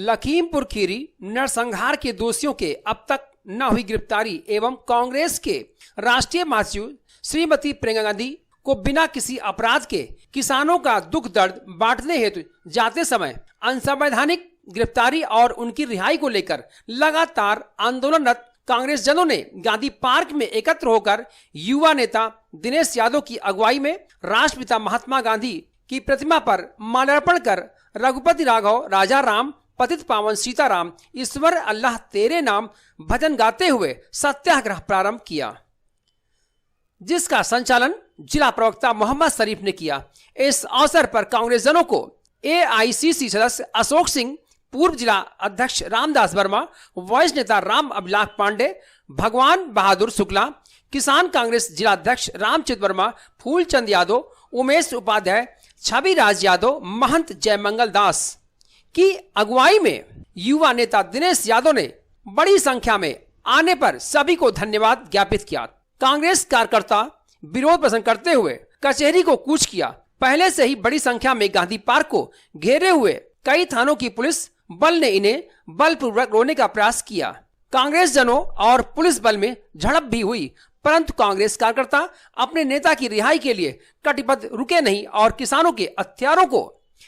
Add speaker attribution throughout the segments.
Speaker 1: लखीमपुर खीरी नरसंहार के दोषियों के अब तक न हुई गिरफ्तारी एवं कांग्रेस के राष्ट्रीय महासचिव श्रीमती प्रियंका गांधी को बिना किसी अपराध के किसानों का दुख दर्द बांटने हेतु जाते समय अनसंवैधानिक गिरफ्तारी और उनकी रिहाई को लेकर लगातार आंदोलनरत कांग्रेस जनों ने गांधी पार्क में एकत्र होकर युवा नेता दिनेश यादव की अगुवाई में राष्ट्रपिता महात्मा गांधी की प्रतिमा पर माल्यार्पण कर रघुपति राघव राजा राम पतित पावन सीताराम ईश्वर अल्लाह तेरे नाम भजन गाते हुए सत्याग्रह प्रारंभ किया, जिसका संचालन जिला प्रवक्ता मोहम्मद शरीफ ने किया। इस अवसर पर कांग्रेस जनों को एआईसीसी सदस्य अशोक सिंह, पूर्व जिला अध्यक्ष रामदास वर्मा, वॉइस नेता राम अभिलाष पांडे, भगवान बहादुर शुक्ला, किसान कांग्रेस जिला अध्यक्ष रामचंद्र वर्मा, फूलचंद यादव, उमेश उपाध्याय, छवि राज यादव, महंत जयमंगल दास की अगुवाई में युवा नेता दिनेश यादव ने बड़ी संख्या में आने पर सभी को धन्यवाद ज्ञापित किया। कांग्रेस कार्यकर्ता विरोध प्रदर्शन करते हुए कचहरी को कूच किया। पहले से ही बड़ी संख्या में गांधी पार्क को घेरे हुए कई थानों की पुलिस बल ने इन्हें बलपूर्वक रोकने का प्रयास किया। कांग्रेस जनों और पुलिस बल में झड़प भी हुई, परंतु कांग्रेस कार्यकर्ता अपने नेता की रिहाई के लिए कटिबद्ध रुके नहीं और किसानों के हत्यारों को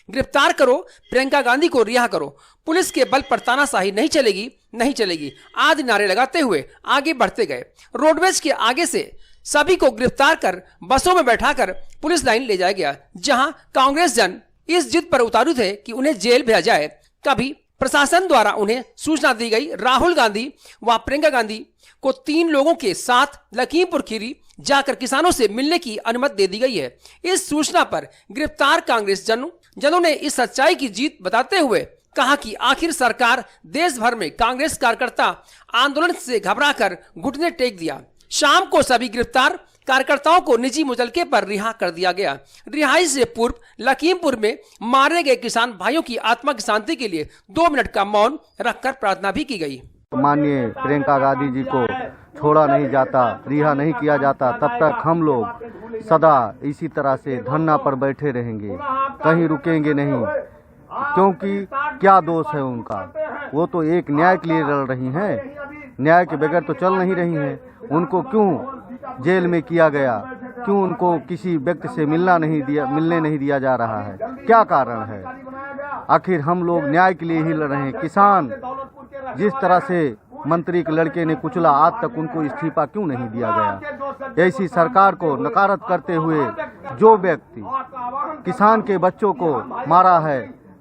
Speaker 1: गिरफ्तार करो, प्रियंका गांधी को रिहा करो, पुलिस के बल पर तानाशाही नहीं चलेगी, नहीं चलेगी आदि नारे लगाते हुए आगे बढ़ते गए। रोडवेज के आगे से सभी को गिरफ्तार कर बसों में बैठाकर पुलिस लाइन ले जाया गया, जहां कांग्रेस जन इस जिद पर उतारू थे कि उन्हें जेल भेजा जाए। कभी प्रशासन द्वारा उन्हें सूचना दी गई। राहुल गांधी व प्रियंका गांधी को 3 लोगों के साथ लखीमपुर खीरी जाकर किसानों से मिलने की अनुमति दे दी गई है। इस सूचना पर गिरफ्तार कांग्रेस जनों ने इस सच्चाई की जीत बताते हुए कहा कि आखिर सरकार देश भर में कांग्रेस कार्यकर्ता आंदोलन से घबराकर घुटने टेक दिया। शाम को सभी गिरफ्तार कार्यकर्ताओं को निजी मुचलके पर रिहा कर दिया गया। रिहाई से पूर्व लखीमपुर में मारे गए किसान भाइयों की आत्मा की शांति के लिए 2 मिनट का मौन रखकर प्रार्थना भी की गई।
Speaker 2: माननीय प्रियंका गांधी जी को छोड़ा नहीं जाता, रिहा नहीं किया जाता, तब तक हम लोग सदा इसी तरह से धरना पर बैठे रहेंगे, कहीं रुकेंगे नहीं। क्योंकि क्या दोष है उनका? वो तो एक न्याय के लिए लड़ रही हैं, न्याय के बगैर तो चल नहीं रही हैं। उनको क्यों जेल में किया गया? क्यों उनको किसी व्यक्ति से मिलने नहीं दिया जा रहा है? क्या कारण है? आखिर हम लोग न्याय के लिए ही लड़ रहे हैं। किसान जिस तरह से मंत्री के लड़के ने कुचला, आज तक उनको इस्तीफा क्यों नहीं दिया गया? ऐसी सरकार को नकारत करते हुए जो व्यक्ति किसान के बच्चों को मारा है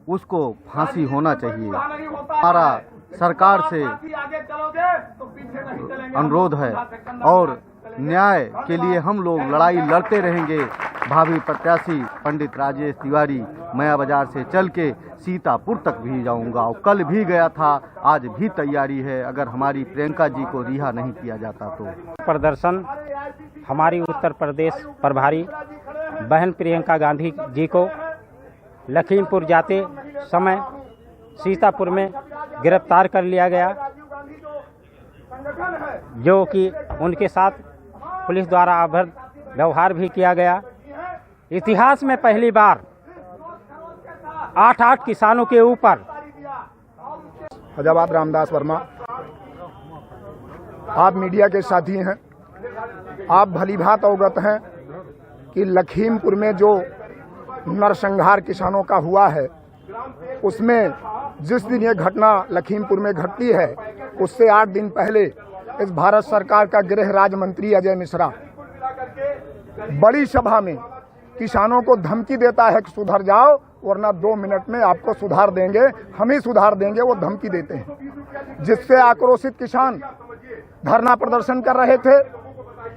Speaker 2: उसको फांसी होना चाहिए। हमारा सरकार से अनुरोध है और न्याय के लिए हम लोग लड़ाई लड़ते रहेंगे। भावी प्रत्याशी पंडित राजेश तिवारी मया बाजार से चल के सीतापुर तक भी जाऊंगा और कल भी गया था, आज भी तैयारी है अगर हमारी प्रियंका जी को रिहा नहीं किया जाता तो।
Speaker 3: प्रदर्शन हमारी उत्तर प्रदेश प्रभारी बहन प्रियंका गांधी जी को लखीमपुर जाते समय सीतापुर में गिरफ्तार कर लिया गया, जो कि उनके साथ पुलिस द्वारा अभद्र व्यवहार भी किया गया। इतिहास में पहली बार 8 किसानों के ऊपर।
Speaker 4: फैजाबाद रामदास वर्मा, आप मीडिया के साथी हैं, आप भलीभांति अवगत हैं कि लखीमपुर में जो नरसंहार किसानों का हुआ है, उसमें जिस दिन ये घटना लखीमपुर में घटती है उससे 8 दिन पहले इस भारत सरकार का गृह राज्य मंत्री अजय मिश्रा बड़ी सभा में किसानों को धमकी देता है कि सुधर जाओ वरना 2 मिनट में आपको सुधार देंगे, हम ही सुधार देंगे, वो धमकी देते हैं। जिससे आक्रोशित किसान धरना प्रदर्शन कर रहे थे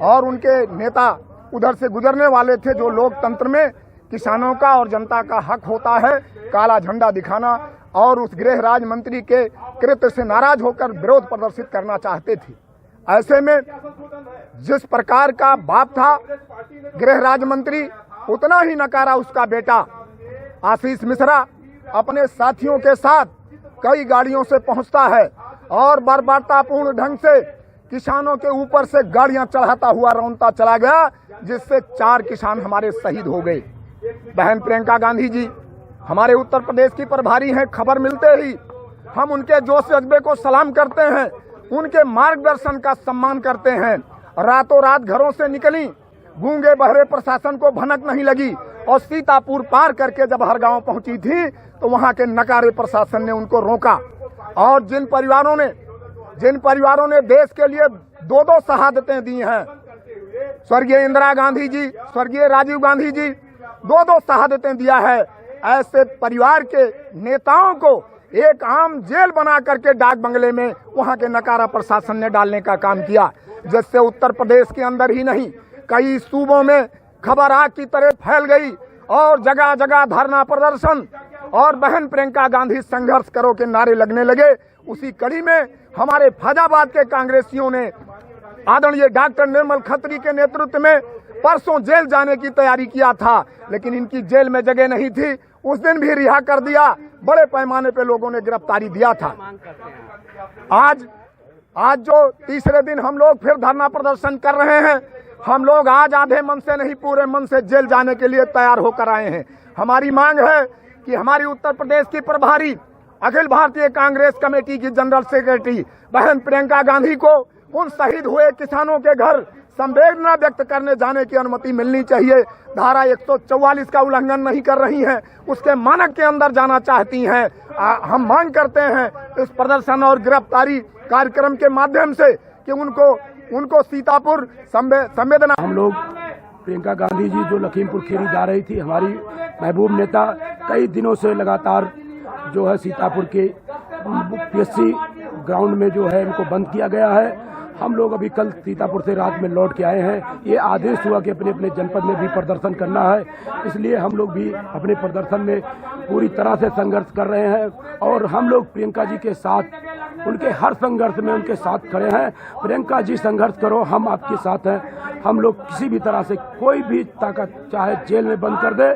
Speaker 4: और उनके नेता उधर से गुजरने वाले थे। जो लोकतंत्र में किसानों का और जनता का हक होता है काला झंडा दिखाना, और उस गृह राज्य मंत्री के कृत्य से नाराज होकर विरोध प्रदर्शित करना चाहते थे। ऐसे में जिस प्रकार का बाप था गृह राज्य मंत्री, उतना ही नकारा उसका बेटा आशीष मिश्रा अपने साथियों के साथ कई गाड़ियों से पहुंचता है और बर्बरतापूर्ण ढंग से किसानों के ऊपर से गाड़ियां चढ़ाता हुआ रौंदता चला गया, जिससे 4 किसान हमारे शहीद हो गए। बहन प्रियंका गांधी जी हमारे उत्तर प्रदेश की प्रभारी हैं। खबर मिलते ही हम उनके जोश जज्बे को सलाम करते हैं, उनके मार्गदर्शन का सम्मान करते हैं। रातों रात घरों से निकली, गूंगे बहरे प्रशासन को भनक नहीं लगी और सीतापुर पार करके जब हर गांव पहुंची थी तो वहां के नकारे प्रशासन ने उनको रोका। और जिन परिवारों ने देश के लिए दो दो शहादतें दी हैं, स्वर्गीय इंदिरा गांधी जी, स्वर्गीय राजीव गांधी जी, दो दो शहादतें दिया है, ऐसे परिवार के नेताओं को एक आम जेल बना करके डाक बंगले में वहां के नकारा प्रशासन ने डालने का काम किया, जिससे उत्तर प्रदेश के अंदर ही नहीं कई सूबों में खबर आग की तरह फैल गई और जगह जगह धरना प्रदर्शन और बहन प्रियंका गांधी संघर्ष करो के नारे लगने लगे। उसी कड़ी में हमारे फैजाबाद के कांग्रेसियों ने आदरणीय डॉक्टर निर्मल खत्री के नेतृत्व में परसों जेल जाने की तैयारी किया था, लेकिन इनकी जेल में जगह नहीं थी। उस दिन भी रिहा कर दिया। बड़े पैमाने पे लोगों ने गिरफ्तारी दिया था। आज जो तीसरे दिन हम लोग फिर धरना प्रदर्शन कर रहे हैं, हम लोग आज आधे मन से नहीं पूरे मन से जेल जाने के लिए तैयार होकर आए हैं। हमारी मांग है कि हमारी उत्तर प्रदेश की प्रभारी अखिल भारतीय कांग्रेस कमेटी की जनरल सेक्रेटरी बहन प्रियंका गांधी को उन शहीद हुए किसानों के घर संवेदना व्यक्त करने जाने की अनुमति मिलनी चाहिए। धारा 144 का उल्लंघन नहीं कर रही हैं, उसके मानक के अंदर जाना चाहती हैं। हम मांग करते हैं इस प्रदर्शन और गिरफ्तारी कार्यक्रम के माध्यम से कि उनको सीतापुर संवेदना।
Speaker 5: हम लोग प्रियंका गांधी जी जो लखीमपुर खीरी जा रही थी, हमारी महबूब नेता, कई दिनों से लगातार जो है सीतापुर के पीएससी ग्राउंड में जो है इनको बंद किया गया है। हम लोग अभी कल सीतापुर से रात में लौट के आए हैं। ये आदेश हुआ कि अपने अपने जनपद में भी प्रदर्शन करना है, इसलिए हम लोग भी अपने प्रदर्शन में पूरी तरह से संघर्ष कर रहे हैं और हम लोग प्रियंका जी के साथ, उनके हर संघर्ष में उनके साथ खड़े हैं। प्रियंका जी संघर्ष करो, हम आपके साथ हैं। हम लोग किसी भी तरह से कोई भी ताकत चाहे जेल में बंद कर दे,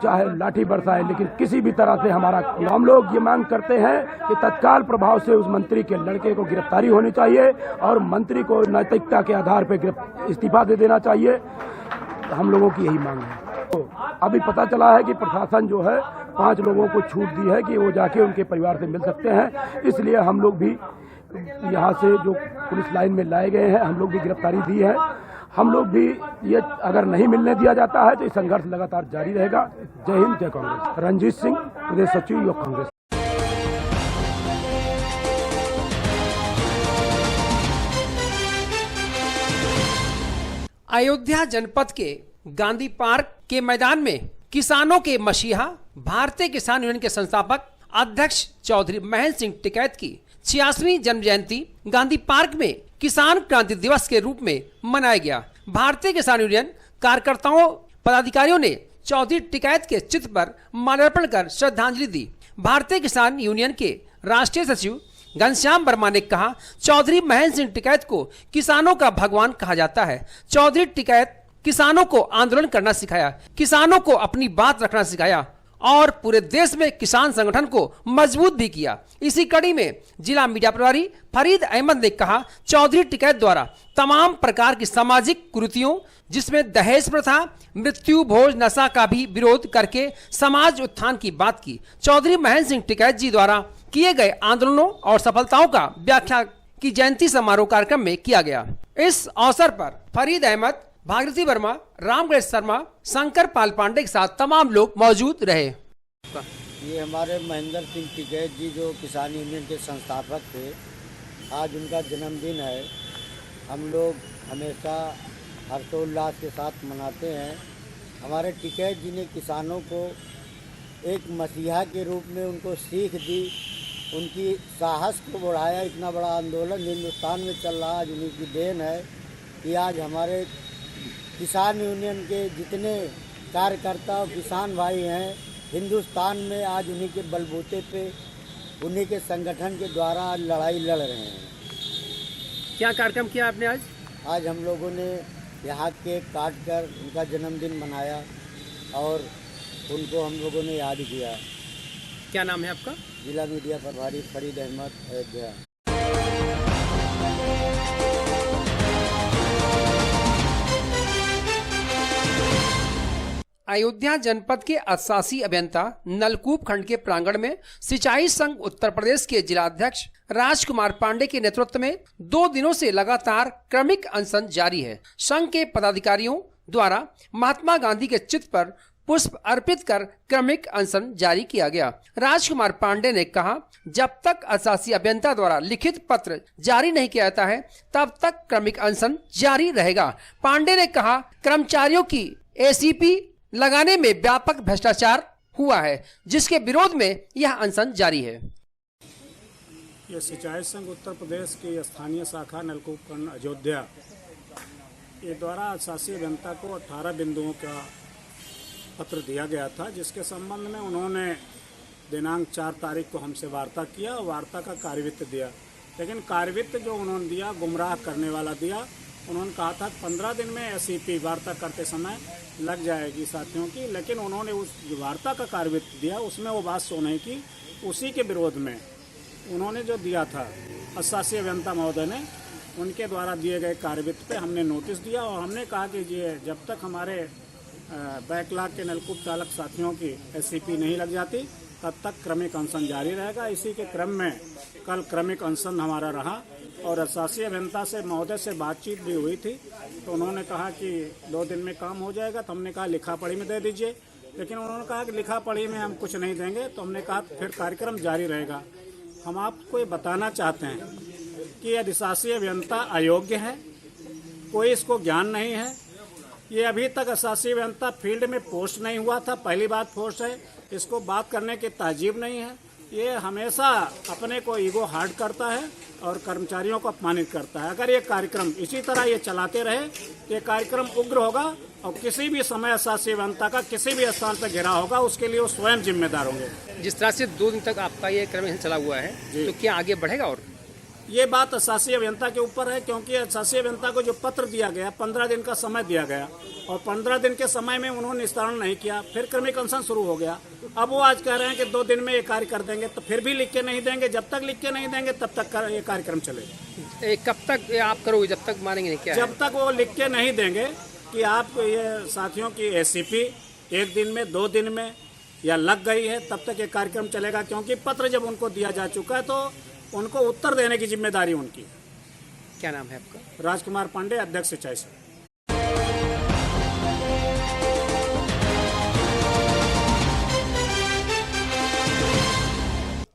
Speaker 5: चाहे लाठी बरसाए, लेकिन किसी भी तरह से हम लोग ये मांग करते हैं कि तत्काल प्रभाव से उस मंत्री के लड़के को गिरफ्तारी होनी चाहिए और मंत्री को नैतिकता के आधार पर इस्तीफा दे देना चाहिए। हम लोगों की यही मांग है। तो अभी पता चला है कि प्रशासन जो है 5 लोगों को छूट दी है कि वो जाके उनके परिवार से मिल सकते हैं, इसलिए हम लोग भी यहाँ से जो पुलिस लाइन में लाए गए हैं, हम लोग भी गिरफ्तारी दी है। हम लोग भी ये अगर नहीं मिलने दिया जाता है तो ये संघर्ष लगातार जारी रहेगा। जय हिंद, जय कांग्रेस। रंजीत सिंह, प्रदेश सचिव युवा कांग्रेस।
Speaker 1: अयोध्या जनपद के गांधी पार्क के मैदान में किसानों के मसीहा भारतीय किसान यूनियन के संस्थापक अध्यक्ष चौधरी महेंद्र सिंह टिकैत की 86वीं जन्म जयंती गांधी पार्क में किसान क्रांति दिवस के रूप में मनाया गया। भारतीय किसान यूनियन कार्यकर्ताओं पदाधिकारियों ने चौधरी टिकैत के चित्र पर माल्यार्पण कर श्रद्धांजलि दी। भारतीय किसान यूनियन के राष्ट्रीय सचिव घनश्याम वर्मा ने कहा, चौधरी महेंद्र सिंह टिकैत को किसानों का भगवान कहा जाता है। चौधरी टिकैत किसानों को आंदोलन करना सिखाया, किसानों को अपनी बात रखना सिखाया और पूरे देश में किसान संगठन को मजबूत भी किया। इसी कड़ी में जिला मीडिया प्रभारी फरीद अहमद ने कहा, चौधरी टिकैत द्वारा तमाम प्रकार की सामाजिक कुरीतियों जिसमें दहेज प्रथा, मृत्यु, भोज, नशा का भी विरोध करके समाज उत्थान की बात की। चौधरी महेंद्र सिंह टिकैत जी द्वारा किए गए आंदोलनों और सफलताओं का व्याख्या की जयंती समारोह कार्यक्रम में किया गया। इस अवसर पर फरीद अहमद, भागीरथी वर्मा, रामगणेश शर्मा, शंकर पाल पांडे के साथ तमाम लोग मौजूद रहे।
Speaker 6: ये हमारे महेंद्र सिंह टिकैत जी जो किसान यूनियन के संस्थापक थे, आज उनका जन्मदिन है। हम लोग हमेशा हर्षोल्लास के साथ मनाते हैं। हमारे टिकैत जी ने किसानों को एक मसीहा के रूप में उनको सीख दी, उनकी साहस को बढ़ाया। इतना बड़ा आंदोलन हिंदुस्तान में चल रहा, आज उन्हीं की देन है कि आज हमारे किसान यूनियन के जितने कार्यकर्ता और किसान भाई हैं हिंदुस्तान में, आज उन्हीं के बलबूते पे, उन्हीं के संगठन के द्वारा लड़ाई लड़ रहे हैं।
Speaker 1: क्या कार्यक्रम किया आपने आज?
Speaker 6: आज हम लोगों ने यहाँ केक काट कर उनका जन्मदिन मनाया और उनको हम लोगों ने याद किया।
Speaker 1: क्या नाम है आपका?
Speaker 6: जिला मीडिया प्रभारी फरीद अहमद, अयोध्या।
Speaker 1: अयोध्या जनपद के अधिशासी अभियंता नलकूप खंड के प्रांगण में सिंचाई संघ उत्तर प्रदेश के जिलाध्यक्ष राजकुमार पांडे के नेतृत्व में 2 दिनों से लगातार क्रमिक अनशन जारी है। संघ के पदाधिकारियों द्वारा महात्मा गांधी के चित्र पर पुष्प अर्पित कर क्रमिक अनशन जारी किया गया। राजकुमार पांडे ने कहा, जब तक अधिशासी अभियंता द्वारा लिखित पत्र जारी नहीं किया जाता है तब तक क्रमिक अनशन जारी रहेगा। पांडे ने कहा, कर्मचारियों की एसीपी लगाने में व्यापक भ्रष्टाचार हुआ है, जिसके विरोध में यह अनशन जारी है।
Speaker 7: ये सिंचाई संघ उत्तर प्रदेश की स्थानीय शाखा नलकूप खंड अयोध्या ये द्वारा अधिशासी अभियंता को 18 बिंदुओं का पत्र दिया गया था, जिसके संबंध में उन्होंने दिनांक 4 तारीख को हमसे वार्ता किया और वार्ता का कार्यवित्त दिया। लेकिन कार्यवित्त जो उन्होंने दिया गुमराह करने वाला दिया। उन्होंने कहा था 15 दिन में एसईपी वार्ता करते समय लग जाएगी साथियों की, लेकिन उन्होंने उस वार्ता का कार्यवित्त दिया उसमें वो बात सो नहीं की। उसी के विरोध में उन्होंने जो दिया था अधिशासी अभियंता महोदय ने, उनके द्वारा दिए गए कार्यवित्त पे हमने नोटिस दिया और हमने कहा कि ये जब तक हमारे बैकलॉग के नलकूप चालक साथियों की एसईपी नहीं लग जाती तब तक क्रमिक अनशन जारी रहेगा। इसी के क्रम में कल क्रमिक अनशन हमारा रहा और अधिशासी अभियंता से महोदय से बातचीत भी हुई थी, तो उन्होंने कहा कि 2 दिन में काम हो जाएगा। तो हमने कहा लिखा पढ़ी में दे दीजिए, लेकिन उन्होंने कहा कि लिखा पढ़ी में हम कुछ नहीं देंगे। तो हमने कहा फिर कार्यक्रम जारी रहेगा। हम आपको ये बताना चाहते हैं कि अधिशासी अभियंता अयोग्य है, कोई इसको ज्ञान नहीं है। ये अभी तक अधिशासी अभियंता फील्ड में पोस्ट नहीं हुआ था, पहली बात पोस्ट है, इसको बात करने की तहजीब नहीं है। ये हमेशा अपने को ईगो हार्ड करता है और कर्मचारियों को अपमानित करता है। अगर ये कार्यक्रम इसी तरह ये चलाते रहे तो ये कार्यक्रम उग्र होगा और किसी भी समय अधिशासी अभियंता का किसी भी स्थान पर घेराव होगा, उसके लिए वो स्वयं जिम्मेदार होंगे।
Speaker 1: जिस तरह से 2 दिन तक आपका ये क्रम चला हुआ है, तो क्या आगे बढ़ेगा? और
Speaker 7: ये बात अधिशासी अभियंता के ऊपर है, क्योंकि अधिशासी अभियंता को जो पत्र दिया गया 15 दिन का समय दिया गया और 15 दिन के समय में उन्होंने निस्तारण नहीं किया, फिर क्रमिक अनशन शुरू हो गया। अब वो आज कह रहे हैं कि 2 दिन में ये कार्य कर देंगे, तो फिर भी लिख के नहीं देंगे। जब तक लिख के नहीं देंगे तब तक ये कार्यक्रम चलेगा।
Speaker 1: कब तक आप करोगे? जब तक मानेंगे नहीं? क्या
Speaker 7: जब तक वो लिख के नहीं देंगे कि आप ये साथियों की एसीपी 1 दिन में 2 दिन में या लग गई है, तब तक ये कार्यक्रम चलेगा। क्योंकि पत्र जब उनको दिया जा चुका है तो उनको उत्तर देने की जिम्मेदारी उनकी।
Speaker 1: क्या नाम है आपका?
Speaker 7: राजकुमार पांडे, अध्यक्ष सिंचाई संघ।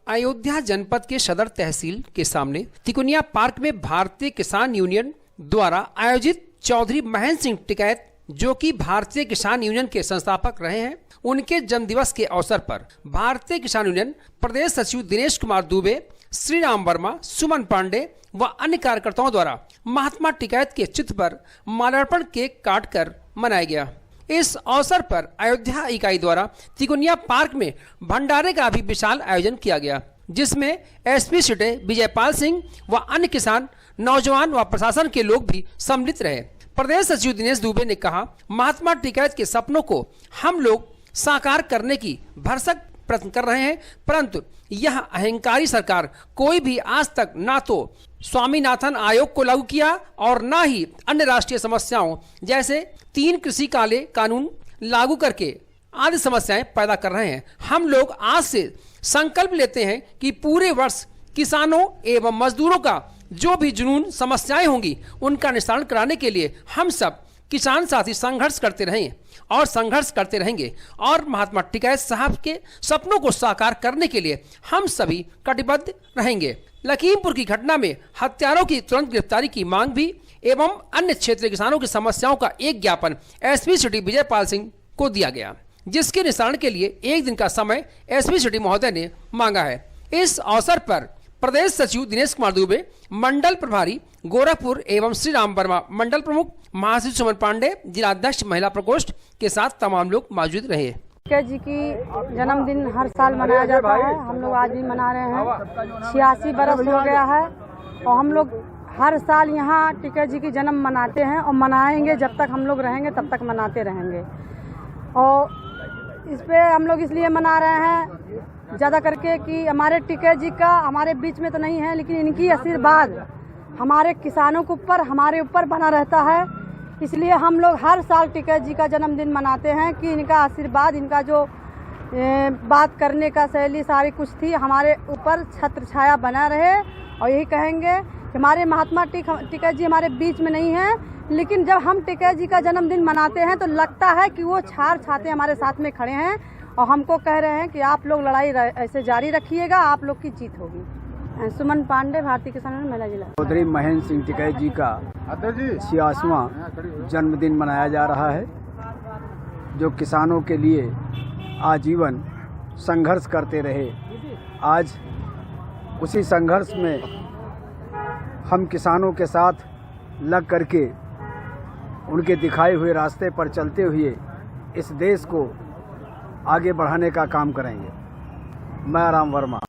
Speaker 1: अयोध्या जनपद के सदर तहसील के सामने तिकोनिया पार्क में भारतीय किसान यूनियन द्वारा आयोजित चौधरी महेंद्र सिंह टिकैत, जो कि भारतीय किसान यूनियन के संस्थापक रहे हैं, उनके जन्म दिवस के अवसर पर भारतीय किसान यूनियन प्रदेश सचिव दिनेश कुमार दुबे, श्री राम वर्मा, सुमन पांडे व अन्य कार्यकर्ताओं द्वारा महात्मा टिकैत के चित्र पर माल्यार्पण केक काटकर मनाया गया। इस अवसर पर अयोध्या इकाई द्वारा तिकोनिया पार्क में भंडारे का भी विशाल आयोजन किया गया, जिसमें एसपी सिटे विजयपाल सिंह व अन्य किसान, नौजवान व प्रशासन के लोग भी सम्मिलित रहे। प्रदेश सचिव दिनेश दुबे ने कहा, महात्मा टिकैत के सपनों को हम लोग साकार करने की भरसक प्रयत्न कर रहे हैं, परंतु यह अहंकारी सरकार कोई भी आज तक ना तो स्वामीनाथन आयोग को लागू किया और ना ही अन्य राष्ट्रीय समस्याओं जैसे 3 कृषि काले कानून लागू करके आदि समस्याएं पैदा कर रहे हैं। हम लोग आज से संकल्प लेते हैं कि पूरे वर्ष किसानों एवं मजदूरों का जो भी जुनून समस्याएं होंगी उनका निस्तारण कराने के लिए हम सब किसान साथी संघर्ष करते रहें और संघर्ष करते रहेंगे और महात्मा टिकैत साहब के सपनों को साकार करने के लिए हम सभी कटिबद्ध रहेंगे। लखीमपुर की घटना में हत्यारों की तुरंत गिरफ्तारी की मांग भी एवं अन्य क्षेत्रीय किसानों की समस्याओं का एक ज्ञापन एसपी सिटी विजयपाल सिंह को दिया गया, जिसके निस्तारण के लिए 1 दिन का समय एसपी सिटी महोदय ने मांगा है। इस अवसर पर प्रदेश सचिव दिनेश कुमार दुबे, मंडल प्रभारी गोरखपुर एवं श्री राम वर्मा, मंडल प्रमुख महासचिव सुमन पांडे, जिलाध्यक्ष महिला प्रकोष्ठ के साथ तमाम लोग मौजूद रहे।
Speaker 8: टिकैत जी की जन्मदिन हर साल मनाया जाता है, हम लोग आज भी मना रहे हैं। 86 बरस हो गया है और हम लोग हर साल यहाँ टिकैत जी की जन्म मनाते हैं और मनाएंगे। जब तक हम लोग रहेंगे तब तक मनाते रहेंगे। और इस पे हम लोग इसलिए मना रहे हैं ज़्यादा करके कि हमारे टिकैत जी का हमारे बीच में तो नहीं है, लेकिन इनकी आशीर्वाद हमारे किसानों के ऊपर, हमारे ऊपर बना रहता है। इसलिए हम लोग हर साल टिकैत जी का जन्मदिन मनाते हैं कि इनका आशीर्वाद, इनका जो बात करने का शैली सारी कुछ थी, हमारे ऊपर छत्र छाया बना रहे। और यही कहेंगे कि हमारे महात्मा टिकैत जी हमारे बीच में नहीं हैं, लेकिन जब हम टिकैत जी का जन्मदिन मनाते हैं तो लगता है कि वो छार छाते हमारे साथ में खड़े हैं और हमको कह रहे हैं कि आप लोग लड़ाई ऐसे जारी रखिएगा, आप लोग की जीत होगी। सुमन पांडे, भारतीय किसान यूनियन, महिला जिला।
Speaker 9: चौधरी महेंद्र सिंह टिकैत जी का 86वां जन्मदिन मनाया जा रहा है, जो किसानों के लिए आजीवन संघर्ष करते रहे। आज उसी संघर्ष में हम किसानों के साथ लग करके उनके दिखाए हुए रास्ते पर चलते हुए इस देश को आगे बढ़ाने का काम करेंगे। मैं राम वर्मा।